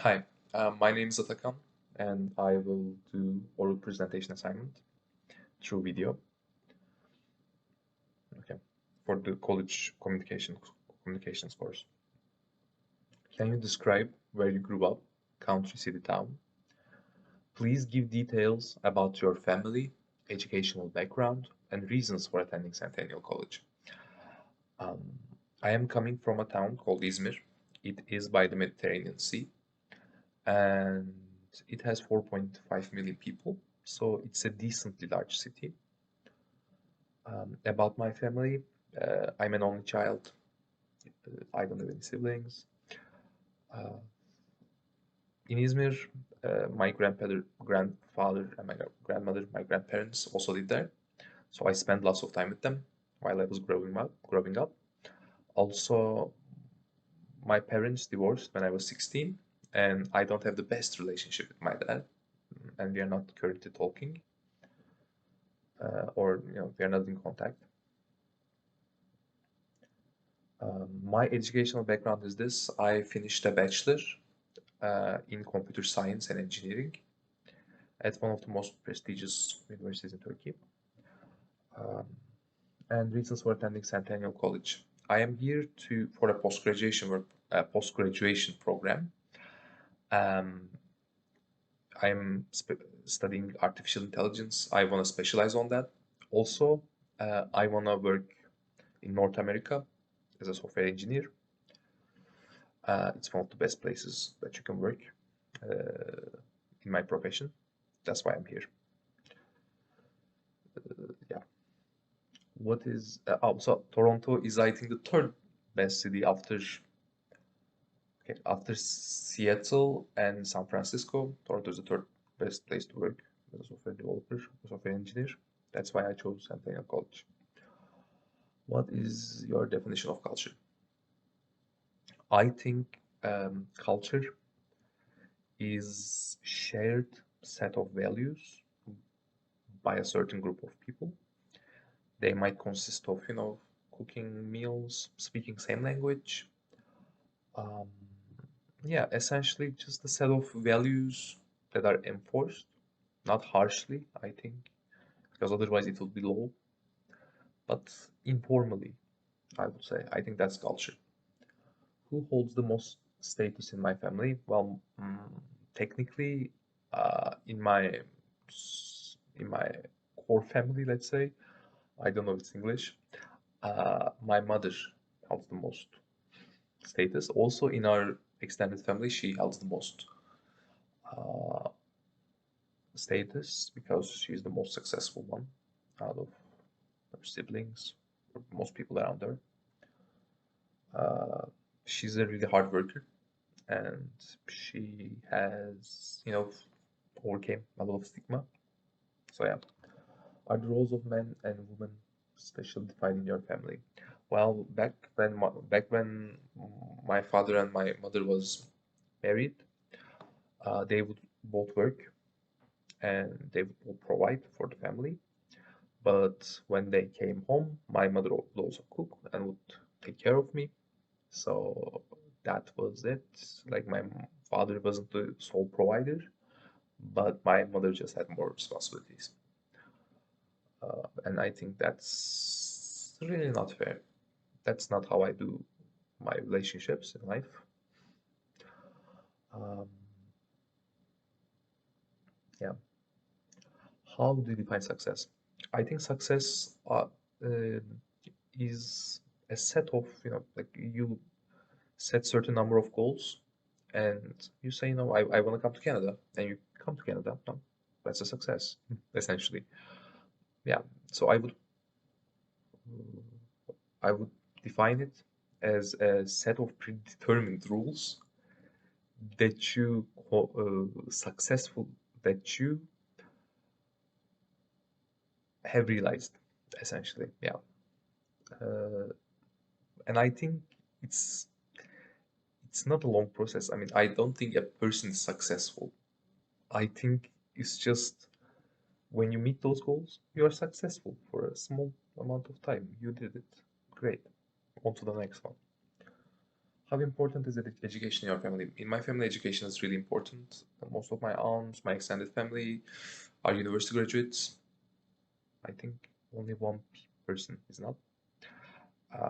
Hi, my name is Atakan, and I will do oral presentation assignment through video. Okay, for the college communications course. Can you describe where you grew up, country, city, town? Please give details about your family, educational background, and reasons for attending Centennial College. Um, I am coming from a town called Izmir. It is by the Mediterranean Sea, and it has 4.5 million people, so it's a decently large city. About my family, I'm an only child. I don't have any siblings. Uh, in Izmir, my grandfather, and my grandmother, my grandparents also lived there. So I spent lots of time with them while I was growing up. Also, my parents divorced when I was 16, and I don't have the best relationship with my dad, and we are not currently talking, or we are not in contact. My educational background is this. I finished a bachelor in computer science and engineering at one of the most prestigious universities in Turkey. Um, and reasons for attending Centennial College. I am here to for a postgraduation program. Um, I'm studying artificial intelligence. I want to specialize on that. Also, I want to work in North America as a software engineer. It's one of the best places that you can work in my profession. That's why I'm here. Yeah. What is so Toronto is I think the third best city after Seattle and San Francisco. Toronto is the third best place to work as a software developer, a software engineer. That's why I chose Centennial College. What is your definition of culture? I think culture is shared set of values by a certain group of people. They might consist of, cooking meals, speaking same language. Um, yeah, essentially just a set of values that are enforced, not harshly, I think, because otherwise it would be law, but informally, I would say. I think that's culture. Who holds the most status in my family? Well, technically, in my core family, let's say, I don't know if it's English. My mother holds the most status. Also, in our extended family, she holds the most uh, status because she's the most successful one out of her siblings, or most people around her. Uh, she's a really hard worker, and she has, overcame a lot of stigma. So yeah, are the roles of men and women specially defined in your family? Well, back when my father and my mother was married, they would both work and they would both provide for the family. But when they came home, my mother would also cook and would take care of me. So that was it. Like father wasn't the sole provider, but my mother just had more responsibilities. And I think that's really not fair. That's not how I do my relationships in life. Um, yeah. How do you define success? I think success uh, is a set of, like you set certain number of goals and you say, I want to come to Canada, and you come to Canada. No, that's a success, essentially. Yeah. So I would define it as a set of predetermined rules that you successful that you have realized, essentially. Yeah. Uh, and I think it's it's not a long process. I mean, I don't think a person is successful. I think it's just when you meet those goals, you are successful for a small amount of time. You did it. Great. On to the next one. How important is education in your family? In my family, education is really important. Most of my aunts, my extended family are university graduates. I think only one person is not.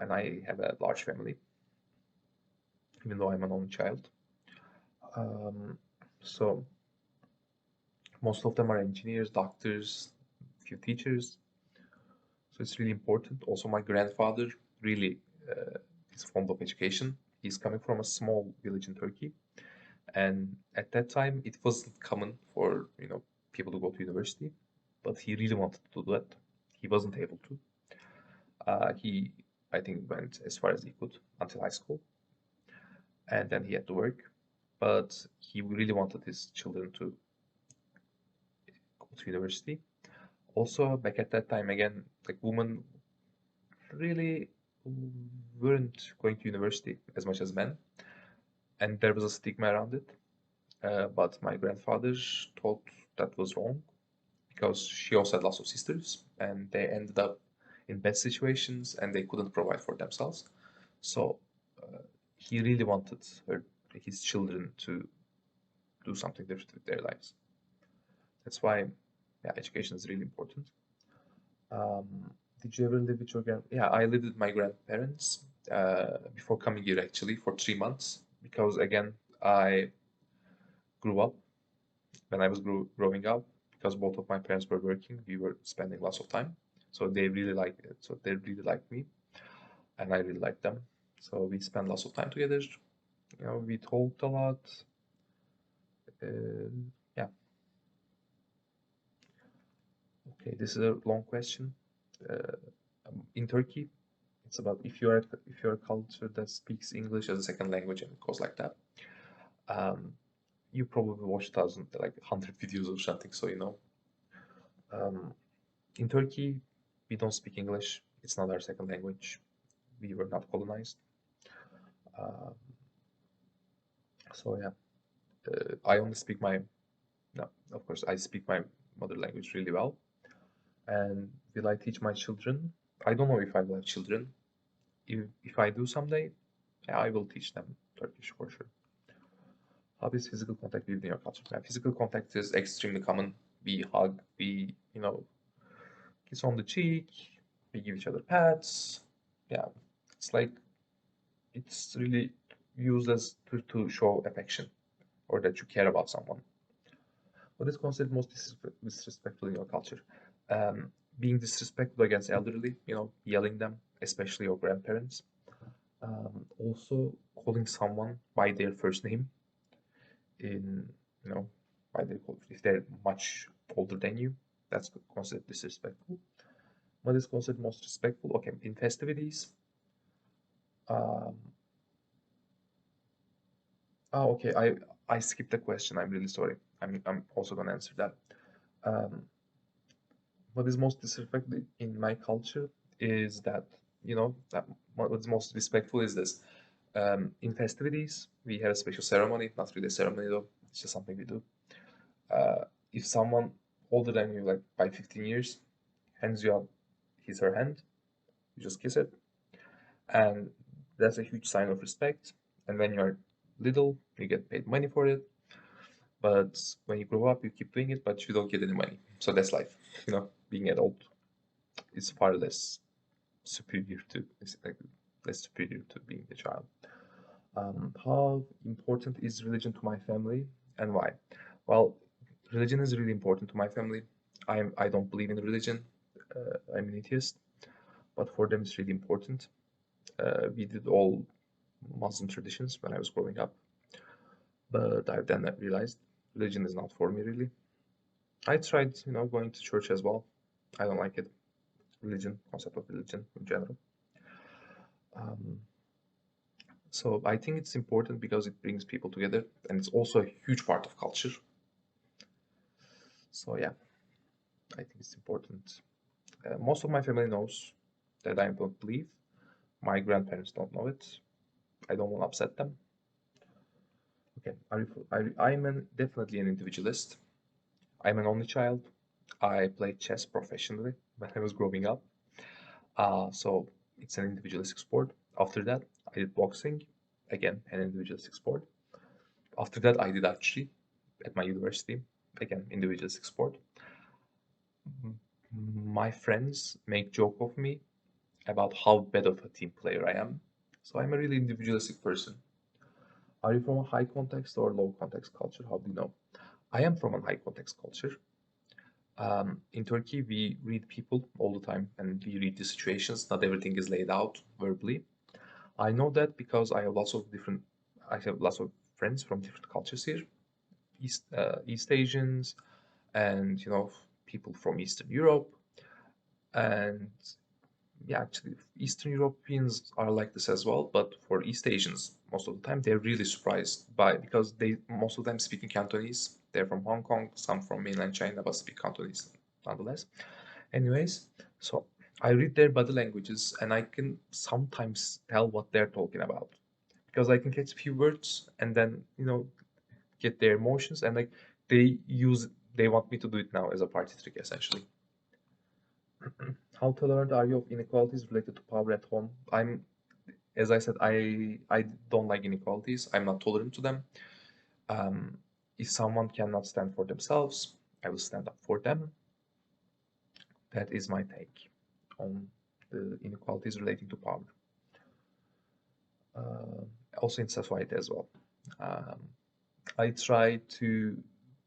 And I have a large family, even though I'm an only child. Um, so most of them are engineers, doctors, few teachers. So it's really important. Also, my grandfather really is fond of education. He's coming from a small village in Turkey, and at that time it wasn't common for people to go to university, but he really wanted to do that. He wasn't able to. He, I think, went as far as he could until high school, and then he had to work. But he really wanted his children to go to university. Also, back at that time, again, like women really weren't going to university as much as men, and there was a stigma around it. But my grandfather thought that was wrong because she also had lots of sisters, and they ended up in bad situations and they couldn't provide for themselves. So uh, he really wanted his children to do something different with their lives. That's why, yeah, education is really important. Um, did you ever live with your Yeah, I lived with my grandparents before coming here actually for 3 months because again I grew up when I was growing up because both of my parents were working. We were spending lots of time, so they really liked it. So they really liked me, and I really liked them. So we spent lots of time together. We talked a lot. Uh, yeah. Okay, this is a long question. Uh, in Turkey, it's about if you're a culture that speaks English as a second language and it goes like that. Um, you probably watch thousand like 100 videos or something, so you know. Um, in Turkey, we don't speak English. It's not our second language. We were not colonized. Um, so yeah, I only speak my no, of course I speak my mother language really well. And will I teach my children? I don't know if I will have children. If I do someday, yeah, I will teach them Turkish for sure. How is physical contact within your culture? Yeah, physical contact is extremely common. We hug, we kiss on the cheek, we give each other pats. Yeah, it's like it's really used as to show affection or that you care about someone. What is considered most disrespectful in your culture? Being disrespectful against elderly, yelling them, especially your grandparents. Also calling someone by their first name in, you know, if they're much older than you, that's considered disrespectful. What is considered most respectful? Okay, in festivities. Um, okay, I skipped the question. I'm really sorry. I'm also gonna answer that. Um, what is most disrespectful in my culture is that that what's most respectful is this. In festivities, we have a special ceremony, not really a ceremony though, it's just something we do. If someone older than you, like by 15 years, hands you up his or her hand, you just kiss it, and that's a huge sign of respect. And when you're little, you get paid money for it, but when you grow up, you keep doing it, but you don't get any money. So that's life, being adult is far less superior to, it's like less superior to being a child. How important is religion to my family and why? Well, religion is really important to my family. I don't believe in religion. I'm an atheist, but for them it's really important. We did all Muslim traditions when I was growing up, but I've then realized religion is not for me really. I tried, going to church as well. I don't like it. Religion, concept of religion in general. Um, so I think it's important because it brings people together, and it's also a huge part of culture. So yeah, I think it's important. Most of my family knows that I don't believe. My grandparents don't know it. I don't want to upset them. Okay, I'm definitely an individualist. I'm an only child. I played chess professionally when I was growing up. So it's an individualistic sport. After that, I did boxing. again, an individualistic sport. After that, I did archery at my university, again, individualistic sport. M- My friends make joke of me about how bad of a team player I am. So I'm a really individualistic person. Are you from a high context or low context culture? How do you know? I am from a high context culture. In Turkey, we read people all the time and we read the situations. Not everything is laid out verbally. I know that because I have lots of friends from different cultures here, East Asians, and people from Eastern Europe, and yeah, actually, Eastern Europeans are like this as well. But for East Asians, most of the time they're really surprised by because they most of them speak in Cantonese. They're from Hong Kong, some from mainland China, but speak Cantonese nonetheless. Anyways, so I read their body languages and I can sometimes tell what they're talking about because I can catch a few words and then get their emotions and like they use they want me to do it now as a party trick essentially. How tolerant are you of inequalities related to power at home? As I said, I don't like inequalities. I'm not tolerant to them. Um, if someone cannot stand for themselves, I will stand up for them. That is my take on the inequalities relating to power. Uh, Also in society as well. Um, I try to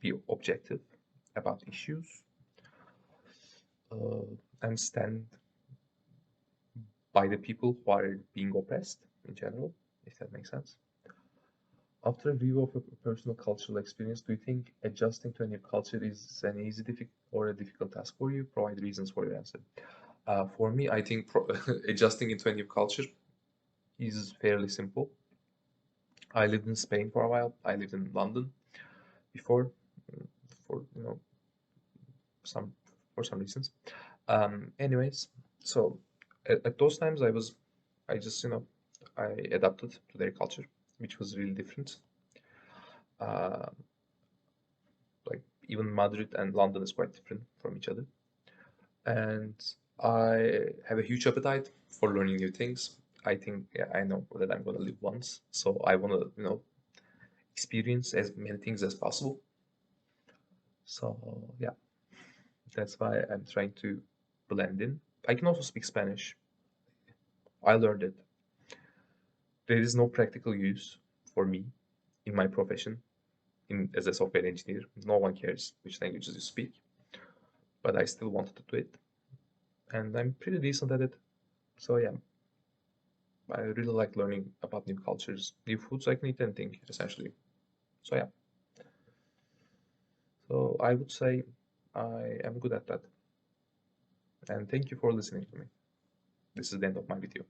be objective about issues uh, and stand by the people who are being oppressed in general, if that makes sense. After a review of your personal cultural experience, do you think adjusting to a new culture is an easy or a difficult task for you? Provide reasons for your answer. For me, I think adjusting into a new culture is fairly simple. I lived in Spain for a while. I lived in London before, mm, for some for some reasons. Anyways, so at those times I just I adapted to their culture, which was really different. Uh, like even Madrid and London is quite different from each other. And I have a huge appetite for learning new things. I think yeah, I know that I'm gonna live once, so I wanna experience as many things as possible. So yeah, that's why I'm trying to blend in. I can also speak Spanish. I learned it. There is no practical use for me in my profession as a software engineer. No one cares which languages you speak, but I still wanted to do it, and I'm pretty decent at it. So yeah, I really like learning about new cultures, new foods. I can eat anything essentially. So yeah, so I would say I am good at that. And thank you for listening to me. This is the end of my video.